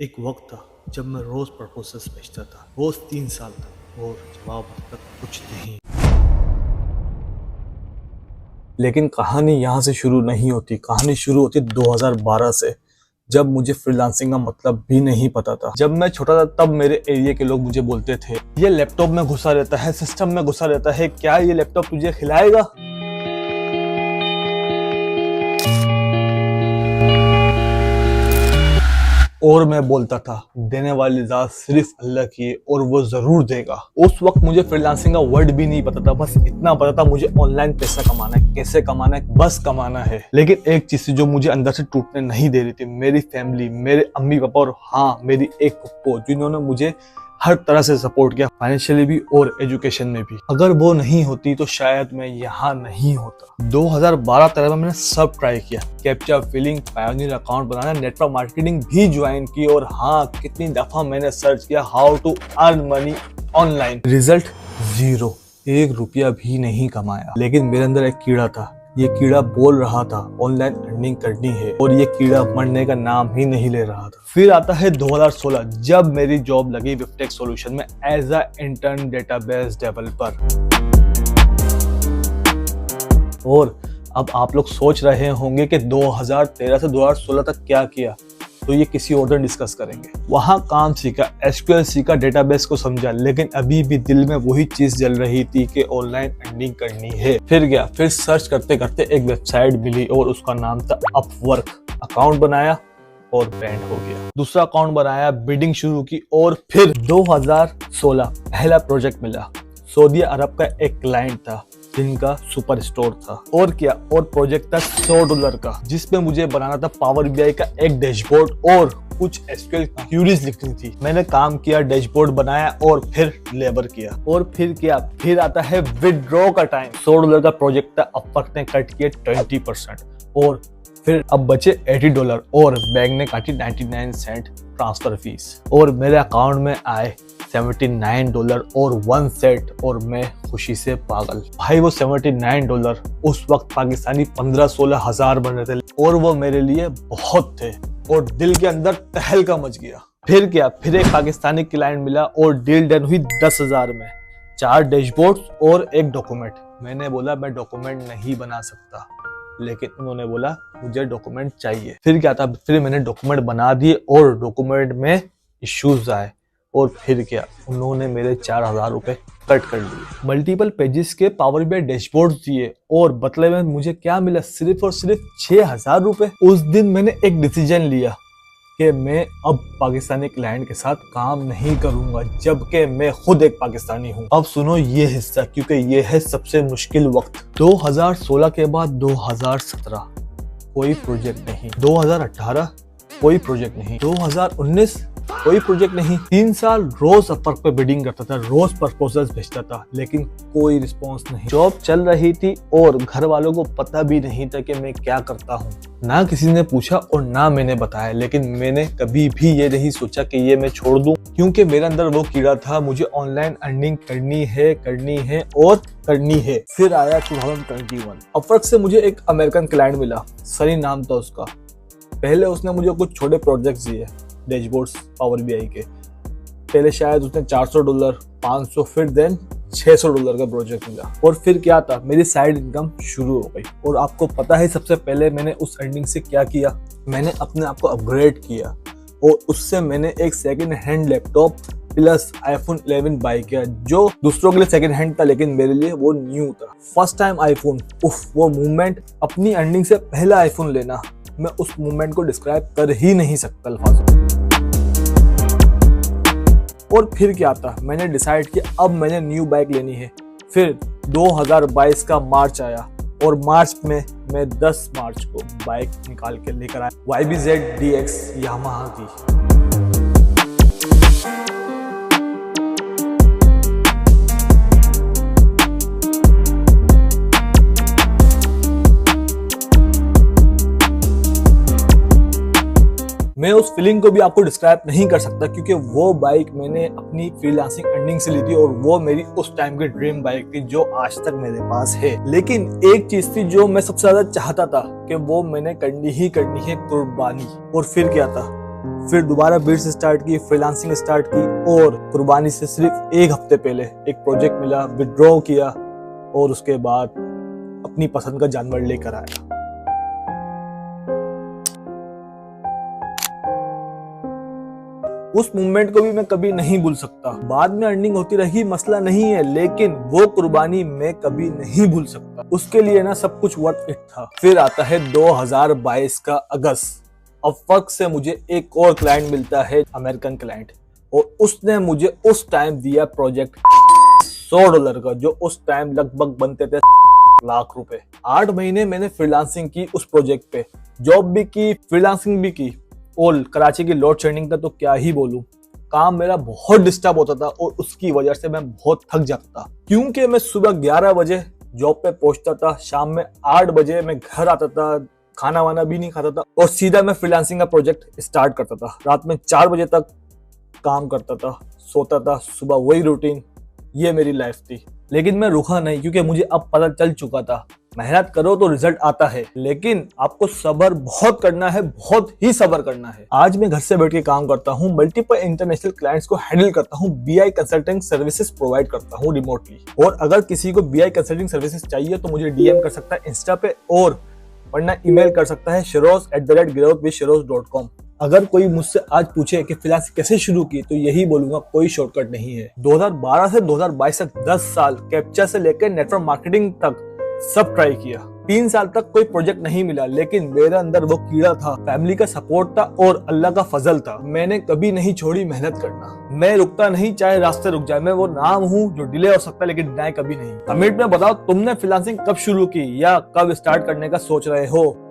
एक वक्त था जब मैं रोज प्रपोजल्स भेजता था, रोज 3 साल तक, और जवाब अब तक कुछ नहीं। लेकिन कहानी यहाँ से शुरू नहीं होती। कहानी शुरू होती 2012 से, जब मुझे फ्रीलांसिंग का मतलब भी नहीं पता था। जब मैं छोटा था तब मेरे एरिया के लोग मुझे बोलते थे, ये लैपटॉप में घुसा रहता है, सिस्टम में घुसा रहता है, क्या ये लैपटॉप तुझे खिलाएगा? और मैं बोलता था, देने वाली ज़ात सिर्फ अल्लाह की है और वो जरूर देगा। उस वक्त मुझे फ्रीलांसिंग का वर्ड भी नहीं पता था, बस इतना पता था मुझे ऑनलाइन पैसा कमाना है। कैसे कमाना है? बस कमाना है। लेकिन एक चीज जो मुझे अंदर से टूटने नहीं दे रही थी, मेरी फैमिली, मेरे अम्मी पापा और हाँ मेरी एक फुप्पो, जिन्होंने मुझे हर तरह से सपोर्ट किया, फाइनेंशियली भी और एजुकेशन में भी। अगर वो नहीं होती तो शायद मैं यहाँ नहीं होता। 2012-13 में मैंने सब ट्राई किया, कैप्चा फिलिंग, पायोनियर अकाउंट बनाना, नेटवर्क मार्केटिंग भी ज्वाइन की, और हाँ कितनी दफा मैंने सर्च किया how to earn money online. Result zero, 1 रुपया भी नहीं कमाया। लेकिन मेरे अंदर एक कीड़ा था, ये कीड़ा बोल रहा था ऑनलाइन अर्निंग करनी है, और ये कीड़ा मरने का नाम ही नहीं ले रहा था। फिर आता है 2016, जब मेरी जॉब लगी विफ्टेक सॉल्यूशन में as a intern database developer. और अब आप लोग सोच रहे होंगे कि 2013 से 2016 तक क्या किया, तो ये किसी और दिन डिस्कस करेंगे। वहां काम सीखा, एसक्यूएल सीखा, डेटाबेस को समझा, लेकिन अभी भी दिल में वही चीज जल रही थी कि ऑनलाइन अर्निंग करनी है। फिर गया, फिर सर्च करते करते एक वेबसाइट मिली और उसका नाम था अपवर्क। अकाउंट बनाया और बैंड हो गया। दूसरा अकाउंट बनाया, बिडिंग शुरू की, और फिर 2016 पहला प्रोजेक्ट मिला। सऊदी अरब का एक क्लाइंट था जिनका सुपर स्टोर था। और क्या, और प्रोजेक्ट था $100 का, जिसमें मुझे बनाना था पावर बीआई का एक डैशबोर्ड और कुछ एसक्यूएल क्यूरीज लिखनी थी। मैंने काम किया, डैशबोर्ड बनाया और फिर लेबर किया। और फिर क्या, फिर आता है विदड्रॉ का टाइम। $100 का प्रोजेक्ट था, अपवर्क ने कट किया 20%, और फिर अब बचे $80 और बैंक ने काटी 99 सेंट ट्रांसफर फीस, और मेरे अकाउंट में आए $79 और 1 सेंट, और मैं खुशी से पागल। भाई वो $79 उस वक्त पाकिस्तानी 15-16 हजार बन रहे थे, और वो मेरे लिए बहुत थे, और दिल के अंदर तहलका मच गया। फिर क्या, फिर एक पाकिस्तानी क्लाइंट मिला और डील डन हुई 10,000 में, 4 डैशबोर्ड्स और एक डॉक्यूमेंट। मैंने बोला मैं डॉक्यूमेंट नहीं बना सकता, लेकिन उन्होंने बोला मुझे डॉक्यूमेंट चाहिए। फिर क्या था, फिर मैंने डॉक्यूमेंट बना दिए और डॉक्यूमेंट में इश्यूज आए, और फिर क्या, उन्होंने मेरे 4,000 रुपए कट कर लिए। मल्टीपल पेजेस के पावर बीआई डैशबोर्ड दिए, और बदले में मुझे क्या मिला, सिर्फ और सिर्फ 6,000 रुपए। उस दिन मैंने एक डिसीजन लिया कि मैं अब पाकिस्तानी क्लाइंट के साथ काम नहीं करूंगा, जबकि मैं खुद एक पाकिस्तानी हूं। अब सुनो ये हिस्सा, क्योंकि ये है सबसे मुश्किल वक्त। 2016 के बाद 2017 कोई प्रोजेक्ट नहीं, 2018 कोई प्रोजेक्ट नहीं, 2019 कोई प्रोजेक्ट नहीं। 3 साल रोज अपवर्क पे बिडिंग करता था, रोज प्रपोजल्स भेजता था, लेकिन कोई रिस्पॉन्स नहीं। जॉब चल रही थी और घर वालों को पता भी नहीं था कि मैं क्या करता हूँ। ना किसी ने पूछा और ना मैंने बताया, लेकिन मैंने कभी भी ये नहीं सोचा कि ये मैं छोड़ दूं, क्योंकि मेरे अंदर वो कीड़ा था, मुझे ऑनलाइन अर्निंग करनी है और करनी है। फिर आया 2021। अपवर्क से मुझे एक अमेरिकन क्लाइंट मिला, सनी नाम था उसका। पहले उसने मुझे कुछ छोटे प्रोजेक्ट्स दिए, डैशबोर्ड्स पावर बीआई के। पहले शायद उसने $400, 500, फिर देन $600 का प्रोजेक्ट मिला। और फिर क्या था, मेरी साइड इनकम शुरू हो गई। और आपको पता है सबसे पहले मैंने उस अर्निंग से क्या किया, मैंने अपने आप को अपग्रेड किया, और उससे मैंने एक second hand laptop plus iPhone 11 buy किया, जो दूसरों के लिए सेकंड हैंड था लेकिन मेरे लिए वो न्यू था। फर्स्ट टाइम iPhone, वो मूवमेंट, अपनी अर्निंग से पहला iPhone लेना, मैं उस मूवमेंट को डिस्क्राइब कर ही नहीं सकता अल्फाजों में। और फिर क्या था, मैंने डिसाइड किया अब मैंने न्यू बाइक लेनी है। फिर 2022 का मार्च आया, और मार्च में मैं 10 मार्च को बाइक निकाल के लेकर आया, YBZ DX यामाहा की। मैं उस फीलिंग को भी आपको डिस्क्राइब नहीं कर सकता, क्योंकि वो बाइक मैंने अपनी फ्रीलांसिंग अर्निंग से ली थी, और वो मेरी उस टाइम की ड्रीम बाइक थी जो आज तक मेरे पास है। लेकिन एक चीज थी जो मैं सबसे ज्यादा चाहता था कि वो मैंने करनी ही करनी है, कुर्बानी। और फिर क्या था, फिर दोबारा बीट्स स्टार्ट की, फ्रीलांसिंग स्टार्ट की और कुर्बानी से सिर्फ 1 हफ्ते पहले एक प्रोजेक्ट मिला, विड्रॉ किया और उसके बाद अपनी पसंद का जानवर लेकर आया। उस मूवमेंट को भी मैं कभी नहीं भूल सकता। बाद में अर्निंग होती रही, मसला नहीं है, लेकिन वो कुर्बानी मैं कभी नहीं भूल सकता। उसके लिए ना सब कुछ वर्थ इट था। फिर आता है 2022 का अगस्त। अब फर्क से मुझे एक और क्लाइंट मिलता है, अमेरिकन क्लाइंट, और उसने मुझे उस टाइम दिया प्रोजेक्ट $100 का, जो उस टाइम लगभग बनते थे लाख रुपए। 8 महीने मैंने फ्रीलांसिंग की उस प्रोजेक्ट पे, जॉब भी की, फ्रीलांसिंग भी की। और कराची की लोड शेडिंग का तो क्या ही बोलूं, काम मेरा बहुत डिस्टर्ब होता था और उसकी वजह से मैं बहुत थक जाता था, क्योंकि मैं सुबह 11 बजे जॉब पे पहुंचता था, शाम में 8 बजे मैं घर आता था, खाना वाना भी नहीं खाता था और सीधा मैं फ्रीलांसिंग का प्रोजेक्ट स्टार्ट करता था। रात में 4 बजे तक काम करता था, सोता था, सुबह वही रूटीन। ये मेरी लाइफ थी। लेकिन मैं रुका नहीं, क्योंकि मुझे अब पता चल चुका था मेहनत करो तो रिजल्ट आता है, लेकिन आपको सब्र बहुत करना है, बहुत ही सब्र करना है। आज मैं घर से बैठ के काम करता हूँ, मल्टीपल इंटरनेशनल क्लाइंट्स को हैंडल करता हूँ, बीआई कंसल्टिंग सर्विसेज प्रोवाइड करता हूँ रिमोटली। और अगर किसी को बीआई कंसल्टिंग सर्विसेज चाहिए तो मुझे डीएम कर सकता है इंस्टा पे, और वरना ईमेल कर सकता है shiroz@growthwithshiroz.com। अगर कोई मुझसे आज पूछे कि फ्रीलांसिंग कैसे शुरू की, तो यही बोलूंगा, कोई शॉर्टकट नहीं है। 2012 से 2022 तक 10 साल कैप्चा से लेकर नेटवर्क मार्केटिंग तक सब ट्राई किया। 3 साल तक कोई प्रोजेक्ट नहीं मिला, लेकिन मेरे अंदर वो कीड़ा था, फैमिली का सपोर्ट था और अल्लाह का फजल था। मैंने कभी नहीं छोड़ी मेहनत करना। मैं रुकता नहीं, चाहे रास्ते रुक जाए। मैं वो नाम हूँ जो डिले हो सकता है लेकिन डिनाई कभी नहीं। कमेंट में बताओ तुमने फ्रीलांसिंग कब शुरू की या कब स्टार्ट करने का सोच रहे हो।